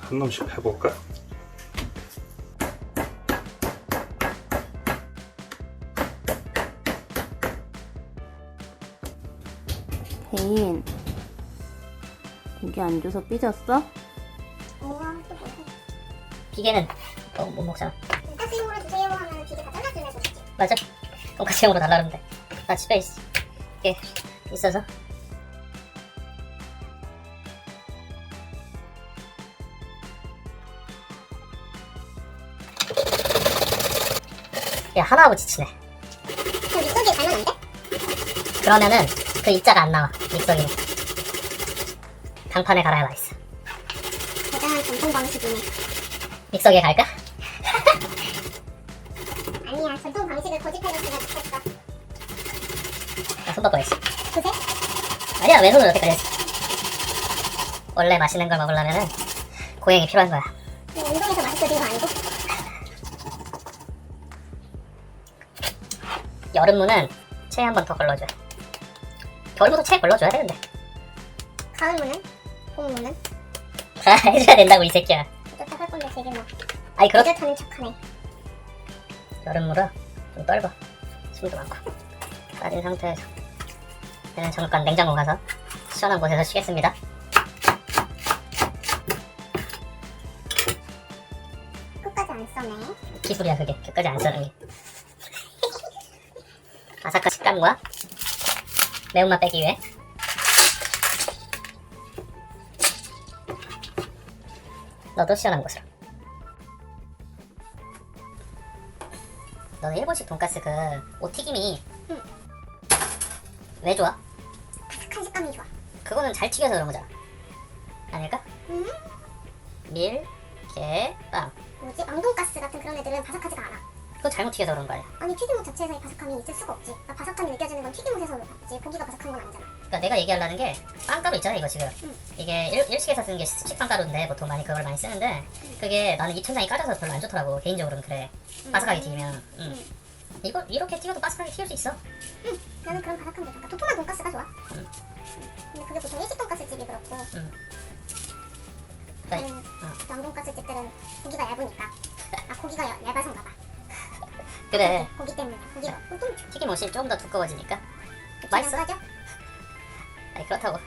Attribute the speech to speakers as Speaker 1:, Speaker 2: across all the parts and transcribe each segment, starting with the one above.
Speaker 1: 한 놈씩 해볼까?
Speaker 2: 대인, 고기 안 줘서 삐졌어?
Speaker 3: 우와, 또 뭐야?
Speaker 4: 비계는 못 먹잖아.
Speaker 3: 돈가스용으로 주세요 하면 비계 다 잘라주면서 주지.
Speaker 4: 맞아. 돈까스용으로 달라 그러는데 나 집에 이게 있어서. 야, 하나하고 지치네.
Speaker 3: 그냥 믹서기에 갈면 안 돼?
Speaker 4: 그러면은 그 입자가 안 나와. 믹서기는 강판에 갈아야 맛있어.
Speaker 3: 대단한 전통 방식이네.
Speaker 4: 믹서기에 갈까?
Speaker 3: 아니야, 전통 방식을 고집해줬으면 좋겠어.
Speaker 4: 나 손 바꿔야지.
Speaker 3: 그새?
Speaker 4: 아니야, 왼손으로 이렇게 걸렸어. 원래 맛있는 걸 먹으려면은 고행이 필요한 거야.
Speaker 3: 운동에서 맛있어진 거 아니고?
Speaker 4: 여름무는 체에 한 번 더 걸러줘요. 겨울무도 체에 걸러줘야 되는데.
Speaker 3: 가을무는? 봄무는?
Speaker 4: 다 해줘야 된다고, 이 새끼야.
Speaker 3: 어쩌다 할 건데 되게 뭐
Speaker 4: 아니,
Speaker 3: 뿌듯하는 척하네.
Speaker 4: 여름무라 좀 떨고 숨도 많고 빠진 상태에서 얘는 잠깐 냉장고 가서 시원한 곳에서 쉬겠습니다.
Speaker 3: 끝까지 안 써네.
Speaker 4: 기술이야 그게. 끝까지 안 써는 게. 아삭한 식감과 매운맛 빼기 위해 너도 시원한 곳으로. 너는 일본식 돈가스 그 오튀김이
Speaker 3: 응.
Speaker 4: 왜 좋아?
Speaker 3: 바삭한 식감이 좋아.
Speaker 4: 그거는 잘 튀겨서 그런 거잖아. 아닐까?
Speaker 3: 음?
Speaker 4: 밀, 게, 빵.
Speaker 3: 뭐지? 왕돈가스 같은 그런 애들은 바삭하지가 않아.
Speaker 4: 그거 잘못 튀겨서 그런 거 아니야?
Speaker 3: 아니 튀김옷 자체에서 이 바삭함이 있을 수가 없지. 바삭함이 느껴지는 건 튀김옷에서 봤지. 고기가 바삭한 건 아니잖아.
Speaker 4: 그러니까 내가 얘기하려는 게 빵가루 있잖아 이거 지금.
Speaker 3: 응.
Speaker 4: 이게 일식에서 쓰는 게 식빵가루인데 보통 많이 그걸 많이 쓰는데 그게 나는 입천장이 까져서 별로 안 좋더라고. 개인적으로는 그래. 바삭하게 튀기면. 이거 이렇게 튀겨도 바삭하게 튀길 수 있어.
Speaker 3: 응. 나는 그런 바삭함 좋아. 도톰한 돈가스가 좋아. 근데 그게 보통 일식 돈가스 집이 그렇고.
Speaker 4: 그러니까
Speaker 3: 왕돈가스 집들은 고기가 얇으니까. 아 고기가 얇아서인가 봐.
Speaker 4: 그래.
Speaker 3: 고기 때문에. 고기가 보통
Speaker 4: 튀김옷이 좀 더 두꺼워지니까 맛있어.
Speaker 3: 하죠?
Speaker 4: 아니 그렇다고.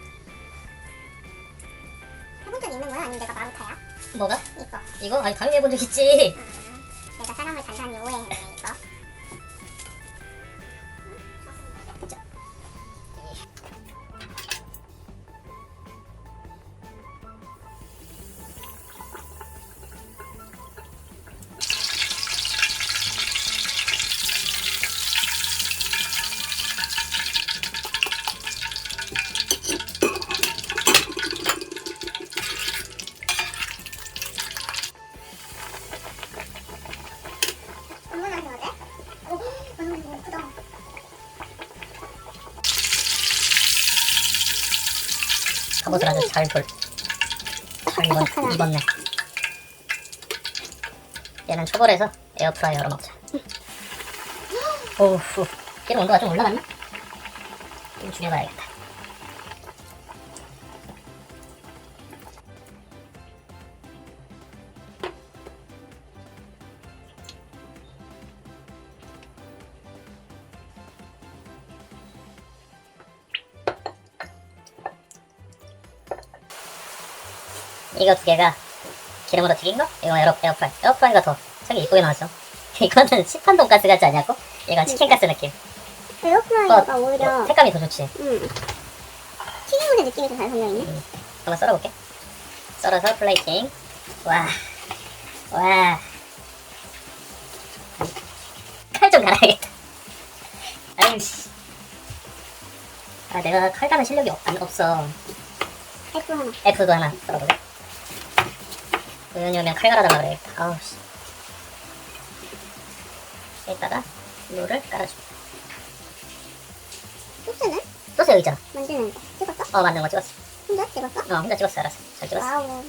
Speaker 3: 해본 적 있는 거야? 아니면 내가 마루타야?
Speaker 4: 뭐가?
Speaker 3: 이거.
Speaker 4: 이거? 아니 당연히 해본 적 있지.
Speaker 3: 내가 사람을 단단히 오해했네 이거.
Speaker 4: 자.
Speaker 3: 얼마나 해야 돼? 오, 너무 예쁘다.
Speaker 4: 갑옷을 아주 잘 입었네. 얘는 초벌해서 에어프라이어로 먹자. 오우, 얘는 온도가 좀 올라갔나? 좀 줄여봐야겠다. 이거 두 개가 기름으로 튀긴 거? 이건 에어프라이. 에어프라이가 더 색이 이쁘게 나왔어. 이거는 시판 돈가스 같지 않냐고? 얘가 치킨가스 느낌.
Speaker 3: 에어프라이어가 오히려
Speaker 4: 색감이 더 좋지.
Speaker 3: 튀김옷의 느낌이 더 잘 살려있네.
Speaker 4: 한번 썰어볼게. 썰어서 플레이팅. 와. 와. 칼 좀 갈아야겠다. 아이씨. 아, 내가 칼 가는 실력이 없어.
Speaker 3: F 하나.
Speaker 4: F도 하나 썰어보게. 우연히 오면 칼 갈아달라 그래야겠다. 아우, 씨. 여기다가 물을 깔아줘.
Speaker 3: 소스는?
Speaker 4: 소스 여기 있잖아.
Speaker 3: 만드는 거 찍었어?
Speaker 4: 만든 거 찍었어.
Speaker 3: 혼자 찍었어?
Speaker 4: 혼자 찍었어. 알았어. 잘 찍었어.
Speaker 3: 와우.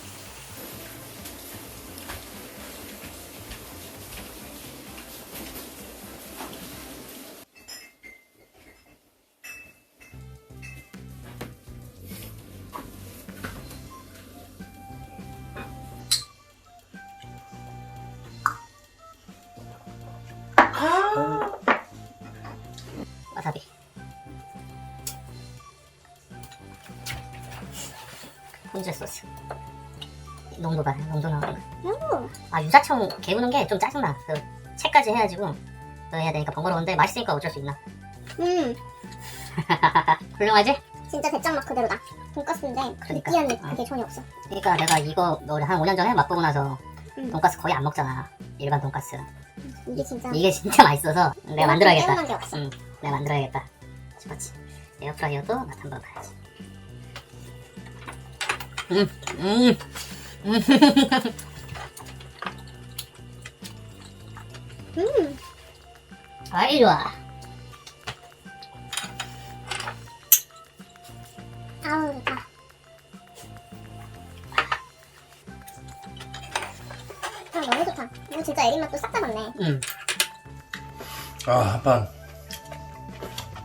Speaker 4: 소스 소스. 농도 봐, 농도 나오는 거.
Speaker 3: 오.
Speaker 4: 아, 유자청 개우는 게 좀 짜증나. 그 채까지 해가지고 그거 해야 되니까 번거로운데 맛있으니까 어쩔 수 있나. 훌륭하지?
Speaker 3: 진짜 대장 맛 그대로다. 돈가스인데
Speaker 4: 그러니까.
Speaker 3: 느끼한 느낌이 전혀 없어.
Speaker 4: 그러니까 내가 이거 너 한 5년 전에 맛보고 나서
Speaker 3: 음.
Speaker 4: 돈가스 거의 안 먹잖아. 일반 돈가스.
Speaker 3: 이게 진짜
Speaker 4: 이게 진짜 맛있어서 내가 만들어야겠다.
Speaker 3: 깨어난 게 없어.
Speaker 4: 내가 만들어야겠다 싶었지. 에어프라이어도 맛 한번 봐야지. 아이 좋아.
Speaker 3: 아우 좋다. 아 너무 좋다. 이거 진짜 애린 맛도 싹 잡았네.
Speaker 1: 아, 한 판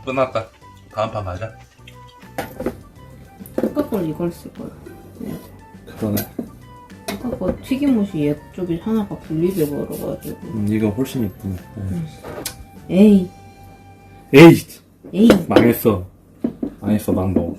Speaker 1: 끝났다. 다음 판 가자.
Speaker 2: 아까 걸 이걸 쓸걸.
Speaker 1: 그러네.
Speaker 2: 아까 거 튀김옷이 얘 쪽이 하나가 분리돼 버려가지고.
Speaker 1: 이거 훨씬 이쁘네.
Speaker 2: 에이,
Speaker 1: 에이,
Speaker 2: 에이.
Speaker 1: 망했어. 망했어, 망 먹어.